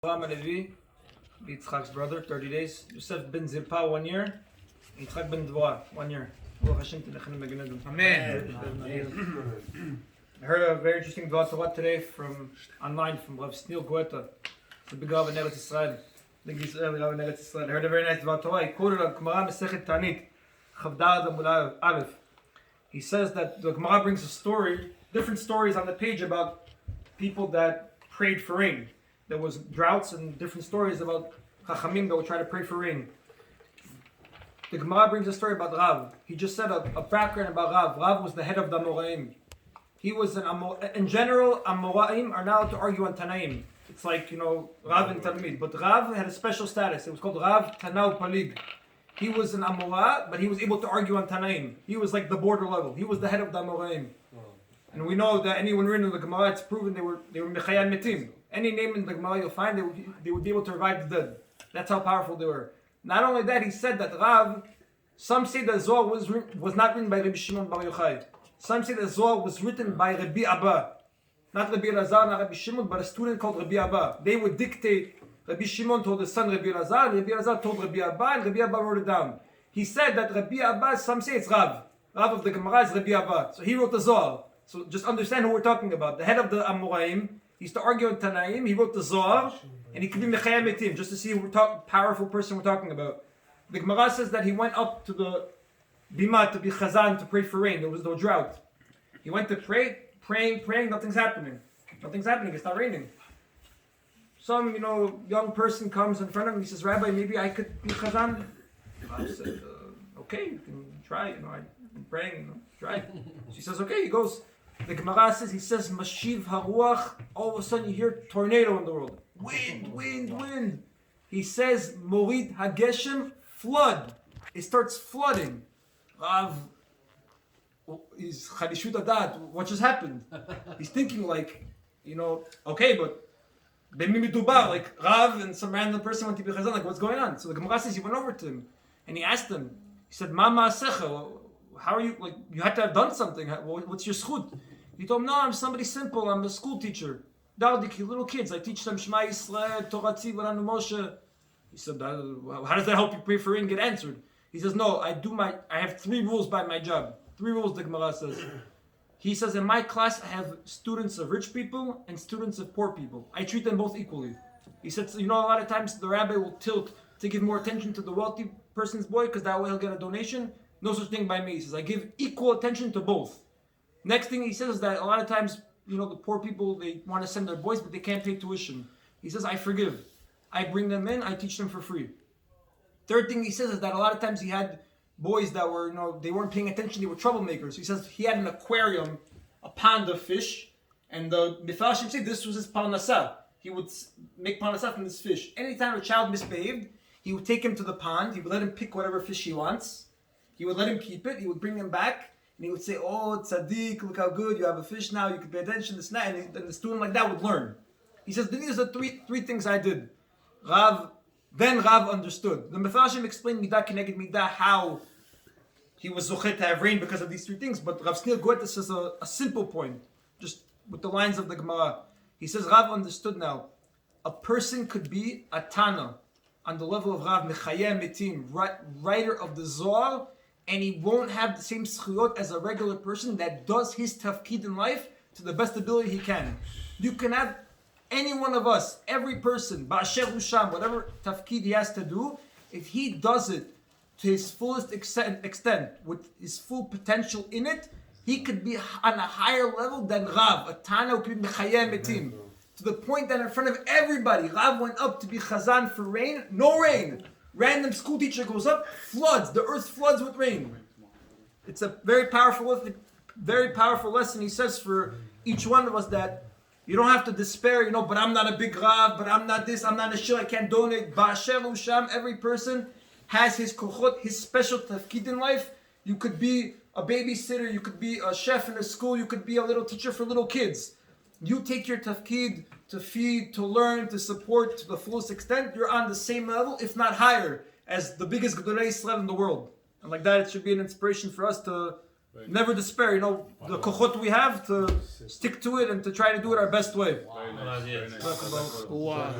Avraham Z, YITZHAK's brother, 30 days. YOSEF ben ZILPA, 1 year. YITZHAK ben DEVORAH, 1 year. Amen. I heard a very interesting dua today online from Rav Shneur Goethe, the big Rav in Eretz Yisrael. The big Israeli Rav in Eretz Yisrael. I heard a very nice dua. He quoted a Gemara Masechet Tanit, Chavdad Amud Aleph. He says that the Gemara brings a story, different stories on the page about people that prayed for rain. There was droughts and different stories about Chachamim that would try to pray for rain. The Gemara brings a story about Rav. He just said a background about Rav. Rav was the head of the Amoraim. He was in general, Amoraim are not allowed to argue on Tanaim. It's like, Rav and Talmid. But Rav had a special status. It was called Rav Tanau Palig. He was an Amora, but he was able to argue on Tanaim. He was like the border level. He was the head of the Amoraim. And we know that anyone written in the Gemara, it's proven they were Mechayan Metim. Any name in the Gemara you'll find, they would be able to revive the dead. That's how powerful they were. Not only that, he said that Rav, some say that Zohar was not written by Rabbi Shimon Bar Yochai. Some say that Zohar was written by Rabbi Abba. Not Rabbi Elazar, not Rabbi Shimon, but a student called Rabbi Abba. They would dictate. Rabbi Shimon told his son Rabbi Elazar, Rabbi Elazar told Rabbi Abba, and Rabbi Abba wrote it down. He said that Rabbi Abba, some say it's Rav. Rav of the Gemara is Rabbi Abba. So he wrote the Zohar. So just understand who we're talking about. The head of the Amoraim, he used to argue on Tanaim, he wrote the Zohar, and he could be Mechayam Metim, just to see who powerful person we're talking about. The Gemara says that he went up to the Bima to be Chazan to pray for rain. There was no drought. He went to pray, praying, nothing's happening. Nothing's happening, it's not raining. Some, young person comes in front of him, he says, Rabbi, maybe I could be Chazan? I said, okay, you can try, I'm praying, try. She says, okay, he goes. The Gemara says, he says, Mashiv Haruach, all of a sudden you hear tornado in the world. Wind. He says, Morid Hageshem, flood. It starts flooding. Rav, he's Chadishut Adat, what just happened? He's thinking okay, but Bemimi Dubar, like Rav and some random person went to be Chazan, what's going on? So the Gemara says, he went over to him, and he asked him, he said, Ma Ma'asecha, how are you, you had to have done something, what's your schut? He told him, no, I'm somebody simple, I'm a school teacher. Dardiki, little kids, I teach them Shema Yisrael, Torah Tzivah, Moshe. He said, how does that help you pray for rain and get answered? He says, no, I have 3 rules by my job. 3 rules, the Gemara says. He says, in my class, I have students of rich people and students of poor people. I treat them both equally. He said, a lot of times the rabbi will tilt to give more attention to the wealthy person's boy because that way he'll get a donation. No such thing by me. He says, I give equal attention to both. Next thing he says is that a lot of times, the poor people, they want to send their boys, but they can't pay tuition. He says, I forgive. I bring them in, I teach them for free. Third thing he says is that a lot of times he had boys that were, they weren't paying attention, they were troublemakers. He says he had an aquarium, a pond of fish, and the Mifashim say this was his parnasah. He would make parnasah from this fish. Anytime a child misbehaved, he would take him to the pond, he would let him pick whatever fish he wants, he would let him keep it, he would bring him back, and he would say, oh, tzaddik, look how good, you have a fish now, you can pay attention, this and that, and the student like that would learn. He says, these are three things I did. Then Rav understood. The Mefarshim explained Midah Keneged Midah, how he was zochet to have rain because of these 3 things. But Rav Shneur Goethe says a simple point, just with the lines of the Gemara. He says Rav understood now. A person could be a Tana on the level of Rav Mechayeh Metim, writer of the Zohar, and he won't have the same schuyot as a regular person that does his tafkid in life to the best ability he can. You can have any one of us, every person, Ba'asher Husham, whatever tafkid he has to do, if he does it to his fullest extent, with his full potential in it, he could be on a higher level than Rav, a Tana who could be Mechayeh Metim. To the point that in front of everybody, Rav went up to be Chazan for rain, no rain. Random school teacher goes up, floods, the earth floods with rain. It's a very powerful lesson, he says, for each one of us, that you don't have to despair, but I'm not a big Rav, but I'm not this, I'm not a shir, I can't donate. Ba'asher Usham, every person has his kochot, his special tafkid in life. You could be a babysitter, you could be a chef in a school, you could be a little teacher for little kids. You take your tafkid to feed, to learn, to support to the fullest extent, you're on the same level, if not higher, as the biggest Gedolei Yisrael in the world. And like that, it should be an inspiration for us to never despair, the kochot we have, to stick to it and to try to do it our best way. Wow.